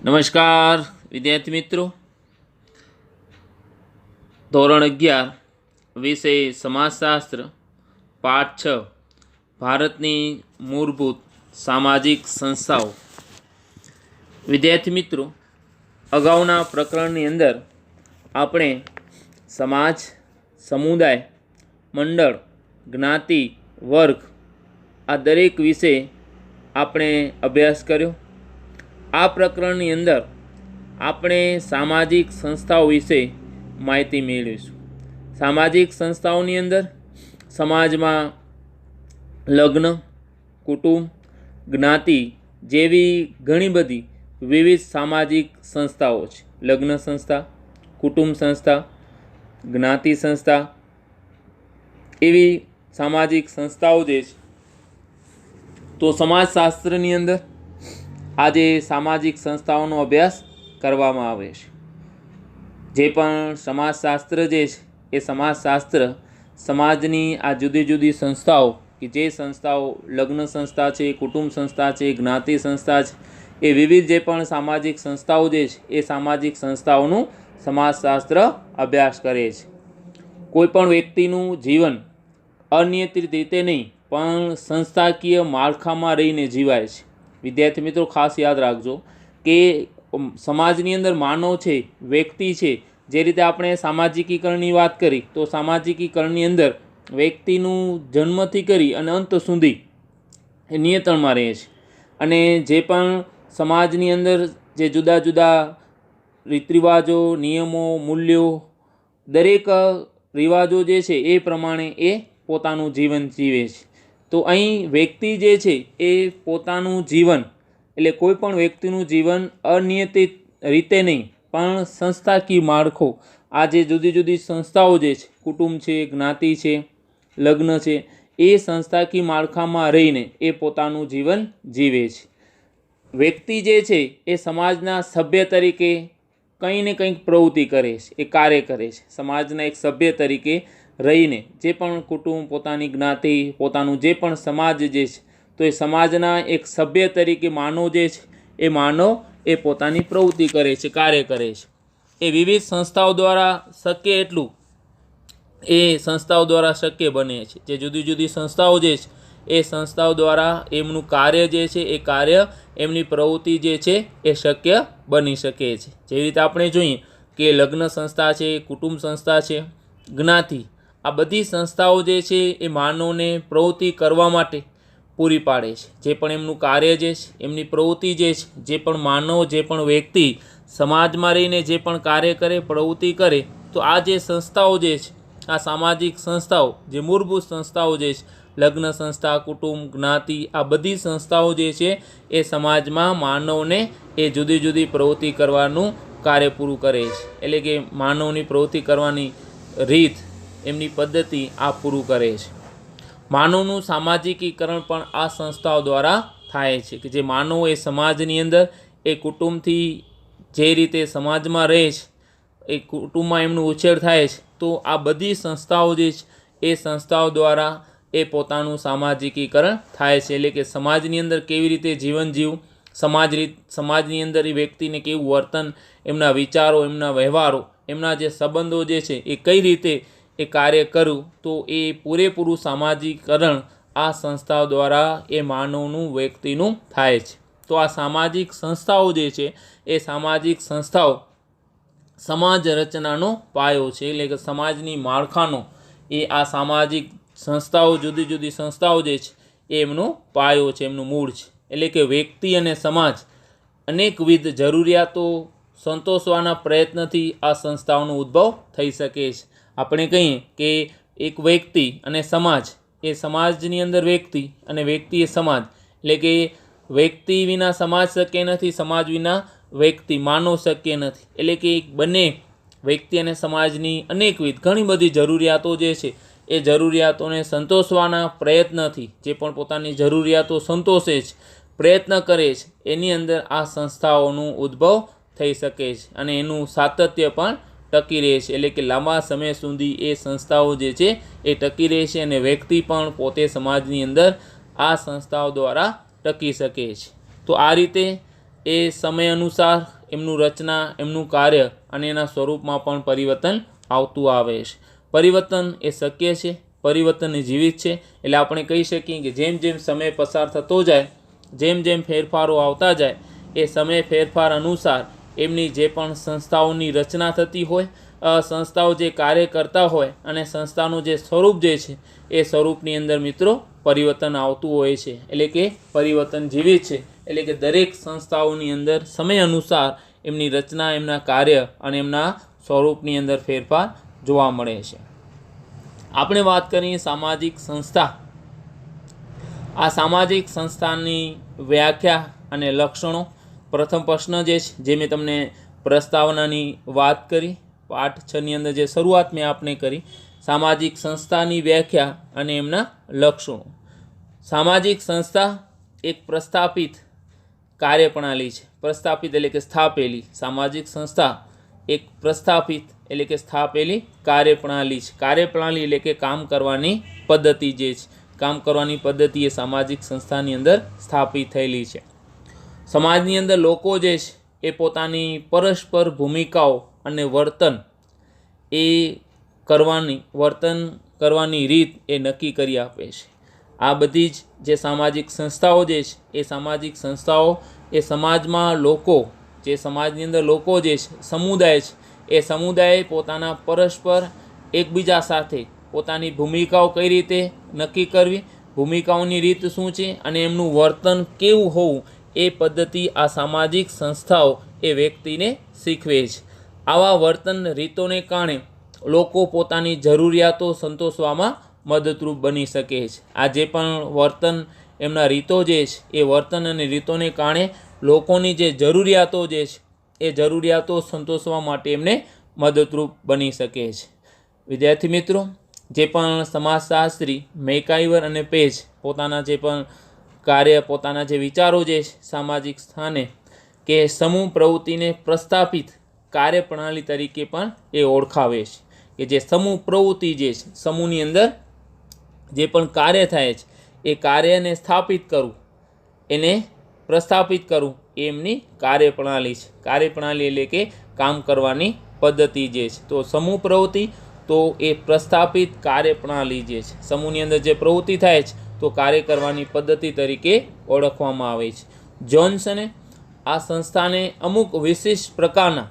નમસ્કાર વિદ્યાર્થી મિત્રો, ધોરણ 11 વિષય સમાજશાસ્ત્ર, પાઠ 6 ભારતની મૂળભૂત સામાજિક સંસ્થાઓ. વિદ્યાર્થી મિત્રો, અગાઉના પ્રકરણની અંદર આપણે સમાજ, સમુદાય, મંડળ, જ્ઞાતિ, વર્ગ આ દરેક વિશે આપણે અભ્યાસ કર્યો. આ પ્રકરણની અંદર આપણે સામાજિક સંસ્થાઓ વિશે માહિતી મેળવીશું. સામાજિક સંસ્થાઓની અંદર સમાજમાં લગ્ન, કુટુંબ, જ્ઞાતિ જેવી ઘણી બધી વિવિધ સામાજિક સંસ્થાઓ છે. લગ્ન સંસ્થા, કુટુંબ સંસ્થા, જ્ઞાતિ સંસ્થા એવી સામાજિક સંસ્થાઓ જે છે. તો સમાજશાસ્ત્રની અંદર આજે સામાજિક સંસ્થાઓનો અભ્યાસ કરવામાં આવે છે. જે પણ સમાજશાસ્ત્ર જે છે એ સમાજશાસ્ત્ર સમાજની આ જુદી જુદી સંસ્થાઓ કે જે સંસ્થાઓ લગ્ન સંસ્થા છે, કુટુંબ સંસ્થા છે, જ્ઞાતિ સંસ્થા છે, એ વિવિધ જે પણ સામાજિક સંસ્થાઓ જે છે એ સામાજિક સંસ્થાઓનું સમાજશાસ્ત્ર અભ્યાસ કરે છે. કોઈ પણ વ્યક્તિનું જીવન અનિયંત્રિત રીતે નહીં પણ સંસ્થાકીય માળખામાં રહીને જીવાય છે. વિદ્યાર્થી મિત્રો, ખાસ યાદ રાખજો કે સમાજની અંદર માનવ છે, વ્યક્તિ છે. જે રીતે આપણે સામાજિકીકરણની વાત કરી તો સામાજિકીકરણની અંદર વ્યક્તિનું જન્મથી કરી અને અંત સુધી એ નિયંત્રણમાં રહે છે. અને જે પણ સમાજની અંદર જે જુદા જુદા રીત રિવાજો, નિયમો, મૂલ્યો, દરેક રિવાજો જે છે એ પ્રમાણે એ પોતાનું જીવન જીવે છે. તો અહીં વ્યક્તિ જે છે એ પોતાનું જીવન એટલે કોઈ પણ વ્યક્તિનું જીવન અનિયંત્રિત રીતે નહીં પણ સંસ્થાકીય માળખો, આ જે જુદી જુદી સંસ્થાઓ જે છે, કુટુંબ છે, જ્ઞાતિ છે, લગ્ન છે, એ સંસ્થાકીય માળખામાં રહીને એ પોતાનું જીવન જીવે છે. વ્યક્તિ જે છે એ સમાજના સભ્ય તરીકે કંઈ ને કંઈક પ્રવૃત્તિ કરે છે, એ કાર્ય કરે છે. સમાજના એક સભ્ય તરીકે રહીને જે પણ કુટુંબ, પોતાની જ્ઞાતિ, પોતાનું જે પણ સમાજ જે છે, તો એ સમાજના એક સભ્ય તરીકે માનવ જે છે એ માનવ એ પોતાની પ્રવૃત્તિ કરે છે, કાર્ય કરે છે. એ વિવિધ સંસ્થાઓ દ્વારા શક્ય એટલું એ સંસ્થાઓ દ્વારા શક્ય બને છે. જે જુદી જુદી સંસ્થાઓ જે છે એ સંસ્થાઓ દ્વારા એમનું કાર્ય જે છે એ કાર્ય, એમની પ્રવૃત્તિ જે છે એ શક્ય બની શકે છે. જેવી રીતે આપણે જોઈએ કે લગ્ન સંસ્થા છે, કુટુંબ સંસ્થા છે, જ્ઞાતિ, આ બધી સંસ્થાઓ જે છે એ માનવને પ્રવૃત્તિ કરવા માટે પૂરી પાડે છે. જે પણ એમનું કાર્ય જે છે, એમની પ્રવૃત્તિ જે છે, જે પણ માનવ, જે પણ વ્યક્તિ સમાજમાં રહીને જે પણ કાર્ય કરે, પ્રવૃત્તિ કરે, તો આ જે સંસ્થાઓ જે છે, આ સામાજિક સંસ્થાઓ, જે મૂળભૂત સંસ્થાઓ જે છે, લગ્ન સંસ્થા, કુટુંબ, જ્ઞાતિ, આ બધી સંસ્થાઓ જે છે એ સમાજમાં માનવને એ જુદી જુદી પ્રવૃત્તિ કરવાનું કાર્ય પૂરું કરે છે. એટલે કે માનવની પ્રવૃત્તિ કરવાની રીત, એમની પદ્ધતિ આ પૂરું કરે છે. માનવનું સામાજિકીકરણ પણ આ સંસ્થાઓ દ્વારા થાય છે. કે જે માનવો એ સમાજની અંદર એ કુટુંબથી જે રીતે સમાજમાં રહે છે, એ કુટુંબમાં એમનું ઉછેર થાય છે, તો આ બધી સંસ્થાઓ જે છે એ સંસ્થાઓ દ્વારા એ પોતાનું સામાજિકીકરણ થાય છે. એટલે કે સમાજની અંદર કેવી રીતે જીવન જીવવું, સમાજની અંદર એ વ્યક્તિને કેવું વર્તન, એમના વિચારો, એમના વ્યવહારો, એમના જે સંબંધો જે છે એ કઈ રીતે એ કાર્ય કરવું, તો એ પૂરેપૂરું સામાજિકરણ આ સંસ્થાઓ દ્વારા એ માનવનું, વ્યક્તિનું થાય છે. તો આ સામાજિક સંસ્થાઓ જે છે એ સામાજિક સંસ્થાઓ સમાજ રચનાનો પાયો છે. એટલે કે સમાજની માળખાનો એ આ સામાજિક સંસ્થાઓ, જુદી જુદી સંસ્થાઓ જે છે એ એમનો પાયો છે, એમનું મૂળ છે. એટલે કે વ્યક્તિ અને સમાજ અનેકવિધ જરૂરિયાતો સંતોષવાના પ્રયત્નથી આ સંસ્થાઓનો ઉદ્ભવ થઈ શકે છે. આપણે કહીએ કે એક વ્યક્તિ અને સમાજ, એ સમાજની અંદર વ્યક્તિ અને વ્યક્તિ એ સમાજ. એટલે કે વ્યક્તિ વિના સમાજ શક્ય નથી, સમાજ વિના વ્યક્તિ, માનવ શક્ય નથી. એટલે કે બંને વ્યક્તિ અને સમાજની અનેકવિધ ઘણી બધી જરૂરિયાતો જે છે એ જરૂરિયાતોને સંતોષવાના પ્રયત્નથી જે પણ પોતાની જરૂરિયાતો સંતોષે છે, પ્રયત્ન કરે છે, એની અંદર આ સંસ્થાઓનું ઉદ્ભવ થઈ શકે છે અને એનું સાતત્ય પણ ટકી રહે છે. એટલે કે લાંબા સમય સુધી એ સંસ્થાઓ જે છે એ ટકી રહે છે અને વ્યક્તિ પણ પોતે સમાજની અંદર આ સંસ્થાઓ દ્વારા ટકી શકે છે. તો આ રીતે એ સમય અનુસાર એમનું રચના, એમનું કાર્ય અને એના સ્વરૂપમાં પણ પરિવર્તન આવતું આવે છે. પરિવર્તન એ શક્ય છે, પરિવર્તન એ જીવિત છે. એટલે આપણે કહી શકીએ કે જેમ જેમ સમય પસાર થતો જાય, જેમ જેમ ફેરફારો આવતા જાય, એ સમય ફેરફાર અનુસાર એમની જે પણ સંસ્થાઓની રચના થતી હોય, સંસ્થાઓ જે કાર્ય કરતા હોય અને સંસ્થાનું જે સ્વરૂપ જે છે એ સ્વરૂપની અંદર મિત્રો પરિવર્તન આવતું હોય છે. એટલે કે પરિવર્તન જીવિત છે. એટલે કે દરેક સંસ્થાઓની અંદર સમય અનુસાર એમની રચના, એમના કાર્ય અને એમના સ્વરૂપની અંદર ફેરફાર જોવા મળે છે. આપણે વાત કરીએ સામાજિક સંસ્થા. આ સામાજિક સંસ્થાની વ્યાખ્યા અને લક્ષણો. પ્રથમ પ્રશ્ન જે છે, જે મેં તમને પ્રસ્તાવનાની વાત કરી, પાઠ 6 ની અંદર જે શરૂઆત મેં આપને કરી, સામાજિક સંસ્થાની વ્યાખ્યા અને એમના લક્ષણો. સામાજિક સંસ્થા એક પ્રસ્થાપિત કાર્યપ્રણાલી છે. પ્રસ્થાપિત એટલે કે સ્થાપેલી. સામાજિક સંસ્થા એક પ્રસ્થાપિત એટલે કે સ્થાપેલી કાર્યપ્રણાલી છે. કાર્યપ્રણાલી એટલે કે કામ કરવાની પદ્ધતિ જે છે, કામ કરવાની પદ્ધતિ એ સામાજિક સંસ્થાની અંદર સ્થાપિત થયેલી છે. સમાજની અંદર લોકો જે છે એ પોતાની પરસ્પર ભૂમિકાઓ અને વર્તન કરવાની રીત એ નક્કી કરી આપે છે. આ બધી જ જે સામાજિક સંસ્થાઓ જે છે એ સામાજિક સંસ્થાઓ એ સમાજમાં લોકો, જે સમાજની અંદર લોકો જે છે, સમુદાય છે, એ સમુદાય પોતાના પરસ્પર એકબીજા સાથે પોતાની ભૂમિકાઓ કઈ રીતે નક્કી કરવી, ભૂમિકાઓની રીત શું છે અને એમનું વર્તન કેવું હોવું, એ પદ્ધતિ આ સામાજિક સંસ્થાઓ એ વ્યક્તિને શીખવે છે. આવા વર્તન રીતોને કારણે લોકો પોતાની જરૂરિયાતો સંતોષવામાં મદદરૂપ બની શકે છે. આ જે પણ વર્તન, એમના રીતો જે છે, એ વર્તન અને રીતોને કારણે લોકોની જે જરૂરિયાતો જે છે એ જરૂરિયાતો સંતોષવા માટે એમને મદદરૂપ બની શકે છે. વિદ્યાર્થી મિત્રો, જે પણ સમાજશાસ્ત્રી મેકાઈવર અને પેજ પોતાના જે પણ કાર્ય, પોતાના જે વિચારો જે છે સામાજિક સ્થાને કે સમૂહ પ્રવૃત્તિને પ્રસ્થાપિત કાર્યપ્રણાલી તરીકે પણ એ ઓળખાવે છે. કે જે સમૂહ પ્રવૃત્તિ જે છે, સમૂહની અંદર જે પણ કાર્ય થાય છે એ કાર્યને સ્થાપિત કરવું, એને પ્રસ્થાપિત કરવું, એ એમની કાર્યપ્રણાલી છે. કાર્યપ્રણાલી એટલે કે કામ કરવાની પદ્ધતિ જે છે. તો સમૂહ પ્રવૃત્તિ તો એ પ્રસ્થાપિત કાર્યપ્રણાલી જે છે, સમૂહની અંદર જે પ્રવૃત્તિ થાય છે તો કાર્ય કરવાની પદ્ધતિ તરીકે ઓળખવામાં આવે છે. જોન્સને આ સંસ્થાને અમુક વિશિષ્ટ પ્રકારના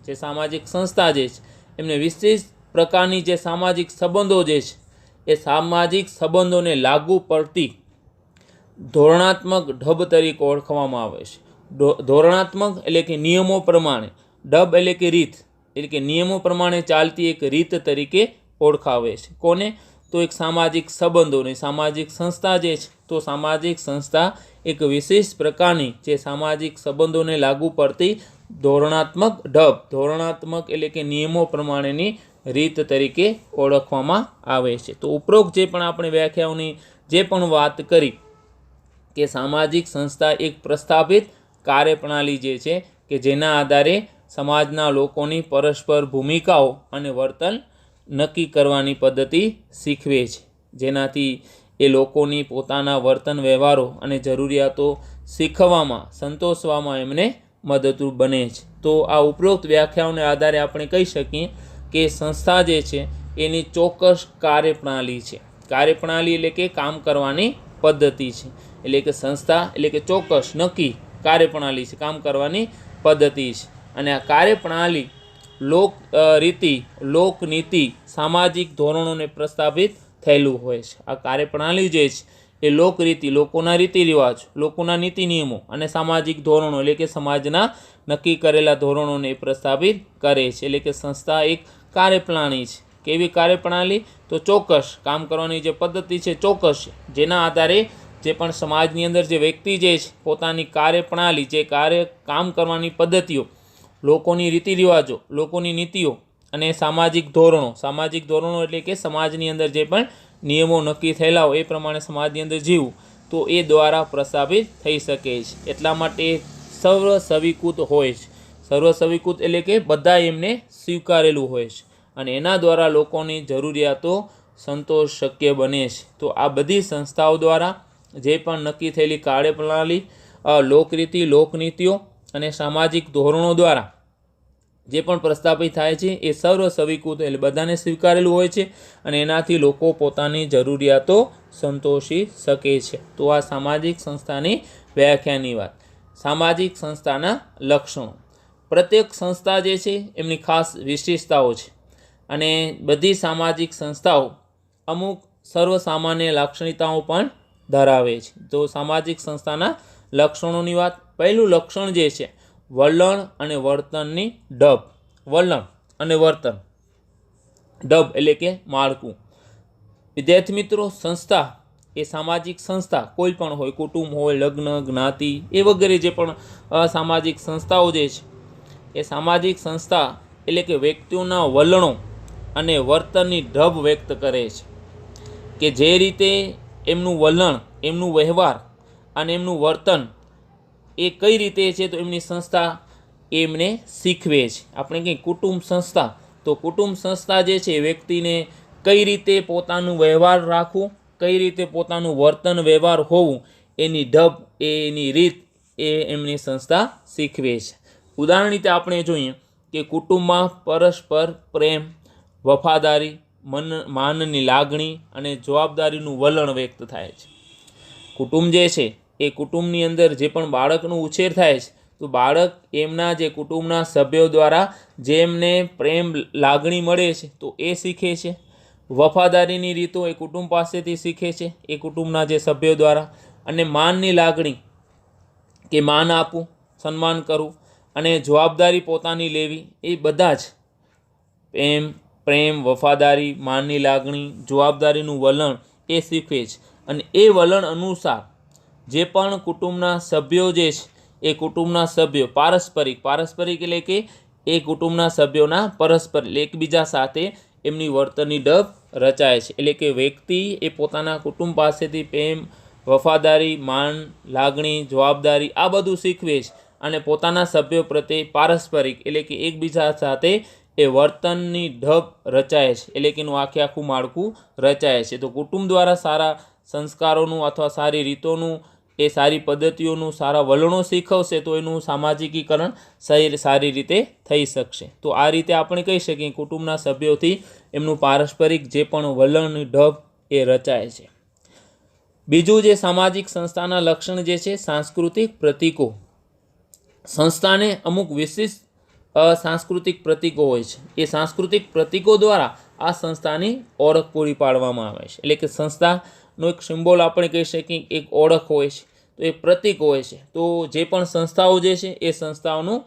જે સામાજિક સંસ્થા જે છે એમને વિશિષ્ટ પ્રકારની જે સામાજિક સંબંધો જે છે એ સામાજિક સંબંધોને લાગુ પડતી ધોરણાત્મક ઢબ તરીકે ઓળખવામાં આવે છે. ધોરણાત્મક એટલે કે નિયમો પ્રમાણે, ઢબ એટલે કે રીત, એટલે કે નિયમો પ્રમાણે ચાલતી એક રીત તરીકે ઓળખાવે છે. કોને? તો એક સામાજિક સંબંધોને. સામાજિક સંસ્થા જે છે, તો સામાજિક સંસ્થા એક વિશેષ પ્રકારની જે સામાજિક સંબંધોને લાગુ પડતી ધોરણાત્મક ઢબ, ધોરણાત્મક એટલે કે નિયમો પ્રમાણેની રીત તરીકે ઓળખવામાં આવે છે. તો ઉપરોક્ત જે પણ આપણે વ્યાખ્યાઓની જે પણ વાત કરી કે સામાજિક સંસ્થા એક પ્રસ્થાપિત કાર્યપ્રણાલી જે છે કે જેના આધારે સમાજના લોકોની પરસ્પર ભૂમિકાઓ અને વર્તન નક્કી કરવાની પદ્ધતિ શીખવે છે, જેનાથી એ લોકોની પોતાના વર્તન વ્યવહારો અને જરૂરિયાતો શીખવામાં, સંતોષવામાં એમને મદદરૂપ બને છે. તો આ ઉપરોક્ત વ્યાખ્યાઓને આધારે આપણે કહી શકીએ કે સંસ્થા જે છે એની ચોક્કસ કાર્યપ્રણાલી છે. કાર્યપ્રણાલી એટલે કે કામ કરવાની પદ્ધતિ છે. એટલે કે સંસ્થા એટલે કે ચોક્કસ નક્કી કાર્યપ્રણાલી છે, કામ કરવાની પદ્ધતિ છે. અને આ કાર્યપ્રણાલી રીતિ, લોકનીતિ, સામાજિક ધોરણોને પ્રસ્થાપિત થયેલું હોય છે. આ કાર્યપ્રણાલી જે છે એ લોકરીતિ, લોકોના રીતિ રિવાજ, લોકોના નીતિ નિયમો અને સામાજિક ધોરણો એટલે કે સમાજના નક્કી કરેલા ધોરણોને પ્રસ્થાપિત કરે છે. એટલે કે સંસ્થા એક કાર્યપ્રણાલી છે. કેવી કાર્યપ્રણાલી? તો ચોક્કસ કામ કરવાની જે પદ્ધતિ છે ચોક્કસ છે, જેના આધારે જે પણ સમાજની અંદર જે વ્યક્તિ જે છે પોતાની કાર્યપ્રણાલી, જે કામ કરવાની પદ્ધતિઓ, લોકોની રીતિ રિવાજો, લોકોની નીતિઓ અને સામાજિક ધોરણો એટલે કે સમાજની અંદર જે પણ નિયમો નક્કી થયેલા હોય એ પ્રમાણે સમાજની અંદર જીવવું, તો એ દ્વારા પ્રસ્થાપિત થઈ શકે છે. એટલા માટે સર્વસ્વીકૃત હોય છે. સર્વસ્વીકૃત એટલે કે બધા એમને સ્વીકારેલું હોય છે અને એના દ્વારા લોકોની જરૂરિયાતો સંતોષ શક્ય બને છે. તો આ બધી સંસ્થાઓ દ્વારા જે પણ નક્કી થયેલી કાર્યપ્રણાલી, લોકરીતિ, લોકનીતિઓ અને સામાજિક ધોરણો દ્વારા જે પણ પ્રસ્થાપિત થાય છે એ સર્વ સ્વીકૃત એટલે બધાને સ્વીકારેલું હોય છે અને એનાથી લોકો પોતાની જરૂરિયાતો સંતોષી શકે છે. તો આ સામાજિક સંસ્થાની વ્યાખ્યાની વાત. સામાજિક સંસ્થાના લક્ષણો. પ્રત્યેક સંસ્થા જે છે એમની ખાસ વિશેષતાઓ છે અને બધી સામાજિક સંસ્થાઓ અમુક સર્વસામાન્ય લાક્ષણિકતાઓ પણ ધરાવે છે. તો સામાજિક સંસ્થાના લક્ષણોની વાત. પહેલું લક્ષણ જે છે વલણ અને વર્તનની ઢબ. વલણ અને વર્તન, ઢબ એટલે કે માળખું. વિદ્યાર્થી મિત્રો, સંસ્થા એ સામાજિક સંસ્થા કોઈ પણ હોય, કુટુંબ હોય, લગ્ન, જ્ઞાતિ એ વગેરે જે પણ સામાજિક સંસ્થાઓ જે છે એ સામાજિક સંસ્થા એટલે કે વ્યક્તિઓના વલણો અને વર્તનની ઢબ વ્યક્ત કરે છે કે જે રીતે એમનું વલણ, એમનું વ્યવહાર અને એમનું વર્તન એ કઈ રીતે છે તો એમની સંસ્થા એમને શીખવે છે. આપણે કંઈ કુટુંબ સંસ્થા, તો કુટુંબ સંસ્થા જે છે વ્યક્તિને કઈ રીતે પોતાનું વ્યવહાર રાખવું, કઈ રીતે પોતાનું વર્તન વ્યવહાર હોવું એની ઢબ, એની રીત એ એમની સંસ્થા શીખવે છે. ઉદાહરણ રીતે આપણે જોઈએ કે કુટુંબમાં પરસ્પર પ્રેમ, વફાદારી, માનની લાગણી અને જવાબદારીનું વલણ વ્યક્ત થાય છે. કુટુંબ જે છે એ કુટુંબની અંદર જે પણ બાળકનું ઉછેર થાય છે તો બાળક એમના જે કુટુંબના સભ્યો દ્વારા જે એમને પ્રેમ લાગણી મળે છે તો એ શીખે છે. વફાદારીની રીતો એ કુટુંબ પાસેથી શીખે છે, એ કુટુંબના જે સભ્યો દ્વારા. અને માનની લાગણી કે માન આપવું, સન્માન કરવું અને જવાબદારી પોતાની લેવી એ બધા જ પ્રેમ, વફાદારી, માનની લાગણી, જવાબદારીનું વલણ એ શીખવે છે. અને એ વલણ અનુસાર જે પણ કુટુંબના સભ્યો જે છે એ કુટુંબના સભ્યો પારસ્પરિક એટલે કે એ કુટુંબના સભ્યોના પરસ્પર એકબીજા સાથે એમની વર્તનની ઢબ રચાય છે. એટલે કે વ્યક્તિ એ પોતાના કુટુંબ પાસેથી પ્રેમ, વફાદારી, માન, લાગણી, જવાબદારી આ બધું શીખવે છે અને પોતાના સભ્યો પ્રત્યે પારસ્પરિક એટલે કે એકબીજા સાથે એ વર્તનની ઢબ રચાય છે. એટલે કે એનું આખું માળખું રચાય છે. તો કુટુંબ દ્વારા સારા સંસ્કારોનું અથવા સારી રીતોનું, એ સારી પદ્ધતિઓનું, સારા વલણો શીખવશે તો એનું સામાજિકીકરણ સારી રીતે થઈ શકશે. તો આ રીતે આપણે કહી શકીએ કુટુંબના સભ્યોથી એમનું પારસ્પરિક જે પણ વલણની ઢબ એ રચાય છે. બીજું જે સામાજિક સંસ્થાના લક્ષણ જે છે સાંસ્કૃતિક પ્રતીકો. સંસ્થાને અમુક વિશિષ્ટ સાંસ્કૃતિક પ્રતીકો હોય છે. એ સાંસ્કૃતિક પ્રતીકો દ્વારા આ સંસ્થાની ઓળખ પૂરી પાડવામાં આવે છે. એટલે કે સંસ્થાનો એક સિમ્બોલ આપણે કહી શકીએ, એક ઓળખ હોય છે, તો એ પ્રતીક હોય છે. તો જે પણ સંસ્થાઓ જે છે એ સંસ્થાઓનું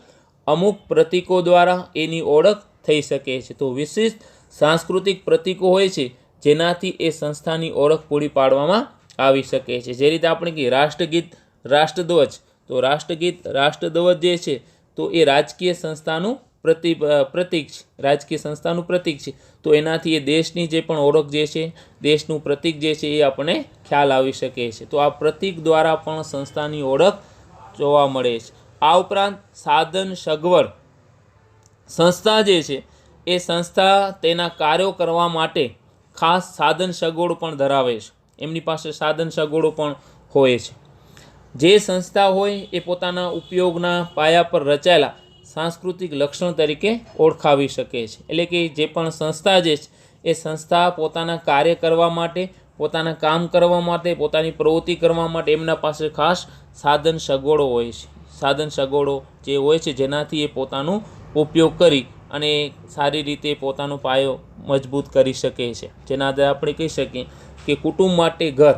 અમુક પ્રતીકો દ્વારા એની ઓળખ થઈ શકે છે. તો વિશિષ્ટ સાંસ્કૃતિક પ્રતીકો હોય છે જેનાથી એ સંસ્થાની ઓળખ પૂરી પાડવામાં આવી શકે છે. જે રીતે આપણે કહીએ રાષ્ટ્રગીત, રાષ્ટ્રધ્વજ, તો રાષ્ટ્રગીત, રાષ્ટ્રધ્વજ જે છે તો એ રાજકીય સંસ્થાનું પ્રતીક છે, રાજકીય સંસ્થાનું પ્રતીક છે. તો એનાથી એ દેશની જે પણ ઓળખ જે છે, દેશનું પ્રતીક જે છે એ આપણને ખ્યાલ આવી શકે છે. તો આ પ્રતીક દ્વારા પણ સંસ્થાની ઓળખ જોવા મળે છે. આ ઉપરાંત સાધન સગવડ. સંસ્થા જે છે એ સંસ્થા તેના કાર્યો કરવા માટે ખાસ સાધન સગવડો પણ ધરાવે છે. એમની પાસે સાધન સગવડો પણ હોય છે. જે સંસ્થા હોય એ પોતાના ઉપયોગના પાયા પર રચાયેલા સાંસ્કૃતિક લક્ષણ તરીકે ઓળખાવી શકે છે. એટલે કે જે પણ સંસ્થા જે છે એ સંસ્થા પોતાના કાર્ય કરવા માટે, પોતાના કામ કરવા માટે, પોતાની પ્રવૃત્તિ કરવા માટે એમના પાસે ખાસ સાધન સગવડો હોય છે. સાધન સગવડો જે હોય છે જેનાથી એ પોતાનો ઉપયોગ કરી અને સારી રીતે પોતાનો પાયો મજબૂત કરી શકે છે. જેના આધારે આપણે કહી શકીએ કે કુટુંબ માટે ઘર,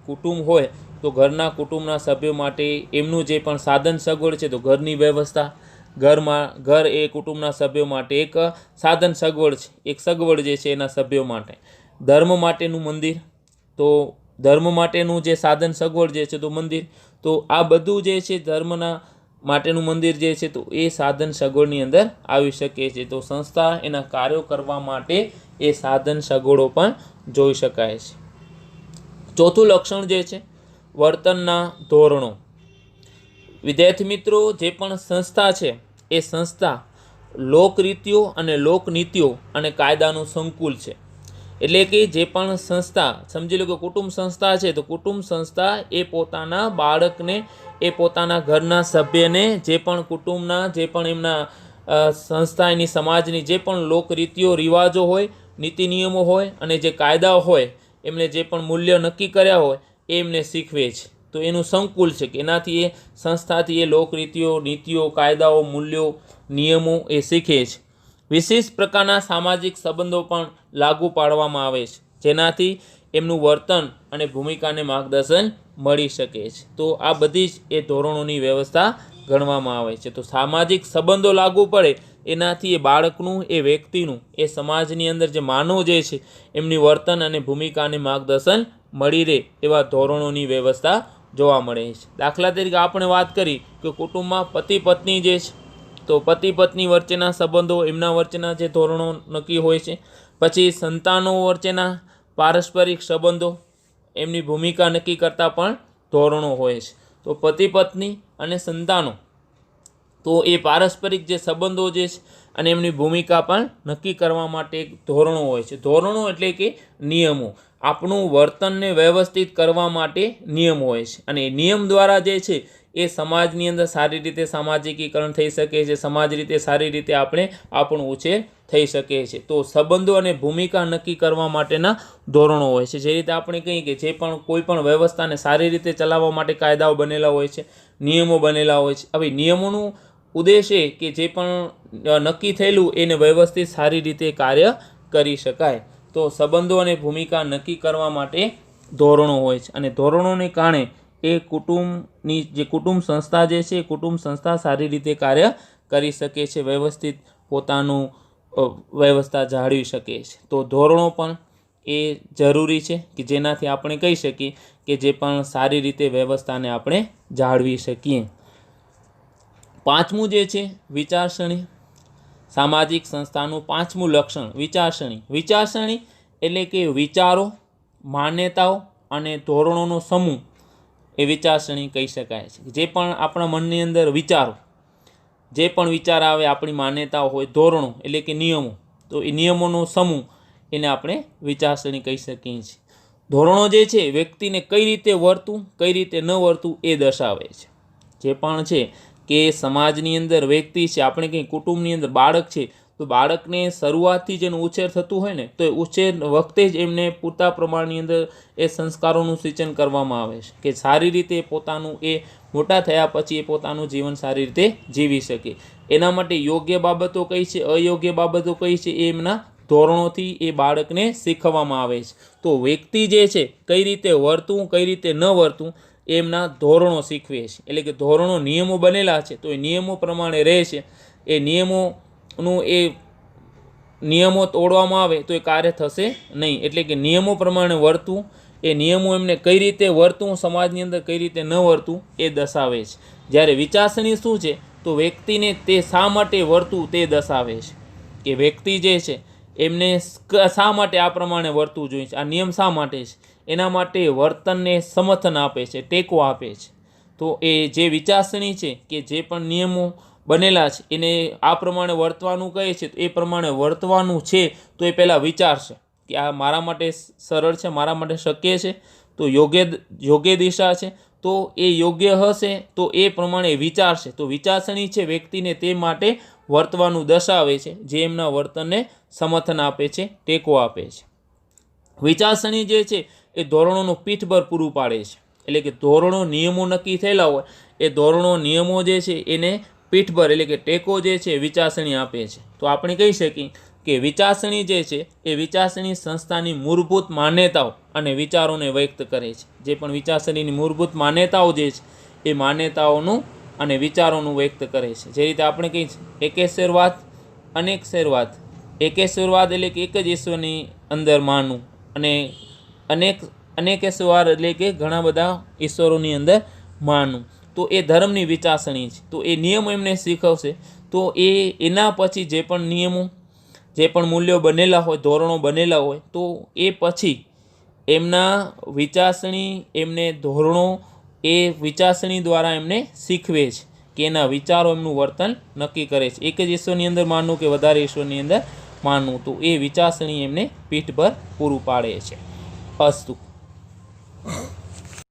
કુટુંબ હોય તો ઘરના કુટુંબના સભ્યો માટે એમનું જે પણ સાધન સગવડ છે તો ઘરની વ્યવસ્થા, ઘર એ કુટુંબના સભ્યો માટે એક સાધન સગવડ છે, એક સગવડ જે છે એના સભ્યો માટે. ધર્મ માટેનું મંદિર, તો ધર્મ માટેનું જે સાધન સગવડ જે છે તો મંદિર. તો આ બધું જે છે ધર્મના માટેનું મંદિર જે છે તો એ સાધન સગવડની અંદર આવી શકે છે. તો સંસ્થા એના કાર્યો કરવા માટે એ સાધન સગવડો પણ જોઈ શકાય છે. ચોથું લક્ષણ જે છે વર્તનના ધોરણો. વિદ્યાર્થી મિત્રો, જે પણ સંસ્થા છે એ સંસ્થા લોકરીતિઓ અને લોકનીતિઓ અને કાયદાનું સંકુલ છે. એટલે કે જે પણ સંસ્થા, સમજી લો કે કુટુંબ સંસ્થા છે, તો કુટુંબ સંસ્થા એ પોતાના બાળકને, એ પોતાના ઘરના સભ્યને, જે પણ કુટુંબના, જે પણ એમના સંસ્થા, એની સમાજની જે પણ લોકરીતિઓ રિવાજો હોય, નીતિ નિયમો હોય અને જે કાયદાઓ હોય, એમને જે પણ મૂલ્ય નક્કી કર્યા હોય એ એમને શીખવે છે. તો એનું સંકુલ છે કે એનાથી એ સંસ્થાથી એ લોકરીતિઓ, નીતિઓ, કાયદાઓ, મૂલ્યો, નિયમો એ શીખે છે. વિશેષ પ્રકારના સામાજિક સંબંધો પણ લાગુ પાડવામાં આવે છે, જેનાથી એમનું વર્તન અને ભૂમિકાને માર્ગદર્શન મળી શકે છે. તો આ બધી જ એ ધોરણોની વ્યવસ્થા ગણવામાં આવે છે. તો સામાજિક સંબંધો લાગુ પડે એનાથી એ બાળકનું, એ વ્યક્તિનું, એ સમાજની અંદર જે માનવ જે છે એમની વર્તન અને ભૂમિકાને માર્ગદર્શન મળી રહે એવા ધોરણોની વ્યવસ્થા જોવા મળે છે. દાખલા તરીકે આપણે વાત કરી કે કુટુંબમાં પતિ પત્ની જે છે, તો પતિ પત્ની વચ્ચેના સંબંધો, એમના વચ્ચેના જે ધોરણો નક્કી હોય છે. પછી સંતાનો વચ્ચેના પારસ્પરિક સંબંધો, એમની ભૂમિકા નક્કી કરતા પણ ધોરણો હોય છે. તો પતિ પત્ની અને સંતાનો, તો એ પારસ્પરિક જે સંબંધો જે છે અને એમની ભૂમિકા પણ નક્કી કરવા માટે એક ધોરણો હોય છે. ધોરણો એટલે કે નિયમો, આપણું વર્તનને વ્યવસ્થિત કરવા માટે નિયમ હોય છે. અને નિયમ દ્વારા જે છે એ સમાજની અંદર સારી રીતે સામાજિકીકરણ થઈ શકે છે, સમાજ રીતે સારી રીતે આપણું ઉછેર થઈ શકે છે. તો સંબંધો અને ભૂમિકા નક્કી કરવા માટેના ધોરણો હોય છે. જે રીતે આપણે કહીએ કે જે પણ કોઈ પણ વ્યવસ્થાને સારી રીતે ચલાવવા માટે કાયદાઓ બનેલા હોય છે, નિયમો બનેલા હોય છે. હવે નિયમોનું ઉદ્દેશ એ કે જે પણ નક્કી થયેલું એને વ્યવસ્થિત સારી રીતે કાર્ય કરી શકાય. તો સંબંધો અને ભૂમિકા નક્કી કરવા માટે ધોરણો હોય છે. અને ધોરણોને કારણે એ કુટુંબની જે કુટુંબ સંસ્થા જે છે, કુટુંબ સંસ્થા સારી રીતે કાર્ય કરી શકે છે, વ્યવસ્થિત પોતાનું વ્યવસ્થા જાળવી શકે છે. તો ધોરણો પણ એ જરૂરી છે કે જેનાથી આપણે કહી શકીએ કે જે પણ સારી રીતે વ્યવસ્થાને આપણે જાળવી શકીએ. પાંચમું જે છે વિચારસરણી. સામાજિક સંસ્થાનું પાંચમું લક્ષણ વિચારસરણી. વિચારસરણી એટલે કે વિચારો, માન્યતાઓ અને ધોરણોનો સમૂહ એ વિચારસરણી કહી શકાય છે. જે પણ આપણા મનની અંદર વિચારો, જે પણ વિચાર આવે, આપણી માન્યતાઓ હોય, ધોરણો એટલે કે નિયમો, તો એ નિયમોનો સમૂહ એને આપણે વિચારસરણી કહી શકીએ છીએ. ધોરણો જે છે વ્યક્તિને કઈ રીતે વર્તવું, કઈ રીતે ન વર્તવું એ દર્શાવે છે. જે પણ છે કે સમાજની અંદર વ્યક્તિ છે, આપણે કંઈ કુટુંબની અંદર બાળક છે, તો બાળકને શરૂઆતથી જેનો ઉછેર થતું હોય ને, તો એ ઉછેર વખતે જ એમને પૂરતા પ્રમાણની અંદર એ સંસ્કારોનું સિંચન કરવામાં આવે છે કે સારી રીતે પોતાનું એ મોટા થયા પછી એ પોતાનું જીવન સારી રીતે જીવી શકે. એના માટે યોગ્ય બાબતો કઈ છે, અયોગ્ય બાબતો કઈ છે, એ એમના ધોરણોથી એ બાળકને શીખવવામાં આવે છે. તો વ્યક્તિ જે છે કઈ રીતે વર્તવું, કઈ રીતે ન વર્તવું, એમના ધોરણો શીખવે છે. એટલે કે ધોરણો, નિયમો બનેલા છે, તો એ નિયમો પ્રમાણે રહે છે. એ નિયમો તોડવામાં આવે તો એ કાર્ય થશે નહીં. એટલે કે નિયમો પ્રમાણે વર્તવું, એ નિયમો એમને કઈ રીતે વર્તવું, સમાજની અંદર કઈ રીતે ન વર્તવું એ દર્શાવે છે. જ્યારે વિચારસરણી શું છે, તો વ્યક્તિને તે શા માટે વર્તવું તે દર્શાવે છે. કે વ્યક્તિ જે છે એમને શા માટે આ પ્રમાણે વર્તવું જોઈએ છે, આ નિયમ શા માટે છે, એના માટે વર્તનને સમર્થન આપે છે, ટેકો આપે છે. તો એ જે વિચારસરણી છે કે જે પણ નિયમો બનેલા છે એને આ પ્રમાણે વર્તવાનું કહે છે, તો એ પ્રમાણે વર્તવાનું છે. તો એ પહેલાં વિચારશે કે આ મારા માટે સરળ છે, મારા માટે શક્ય છે, તો યોગ્ય દિશા છે, તો એ યોગ્ય હશે તો એ પ્રમાણે વિચારશે. તો વિચારસરણી છે વ્યક્તિને તે માટે વર્તવાનું દર્શાવે છે, જે એમના વર્તનને સમર્થન આપે છે, ટેકો આપે છે. વિચારસરણી જે છે એ ધોરણોનું પીઠબળ પૂરું પાડે છે. એટલે કે ધોરણો, નિયમો નક્કી થયેલા હોય, એ ધોરણો, નિયમો જે છે એને પીઠબળ એટલે કે ટેકો જે છે વિચારસરણી આપે છે. તો આપણે કહી શકીએ કે વિચારસરણી જે છે એ વિચારસરણી સંસ્થાની મૂળભૂત માન્યતાઓ અને વિચારોને વ્યક્ત કરે છે. જે પણ વિચારસરણીની મૂળભૂત માન્યતાઓ જે છે એ માન્યતાઓનું અને વિચારોનું વ્યક્ત કરે છે. જે રીતે આપણે કહીએ એકેશ્વરવાદ, અનેકેશ્વરવાદ. એકેશ્વરવાદ એટલે કે એક જ ઈશ્વરની અંદર માનવું, અને અનેકેશ્વર એટલે કે ઘણા બધા ઈશ્વરોની અંદર માનવું. તો એ ધર્મની વિચારસરણી છે. તો એ નિયમો એમને શીખવશે. તો એના પછી જે પણ નિયમો, જે પણ મૂલ્યો બનેલા હોય, ધોરણો બનેલા હોય, તો એ પછી એમના વિચારસરણી, એમને ધોરણો એ વિચારસરણી દ્વારા એમને શીખવે છે કે એના વિચારો એમનું વર્તન નક્કી કરે છે. એક જ ઈશ્વરની અંદર માનવું કે વધારે ઈશ્વરની અંદર માનવું, તો એ વિચારસરણી એમને પીઠ પર પૂરું પાડે છે. અસ્તુ.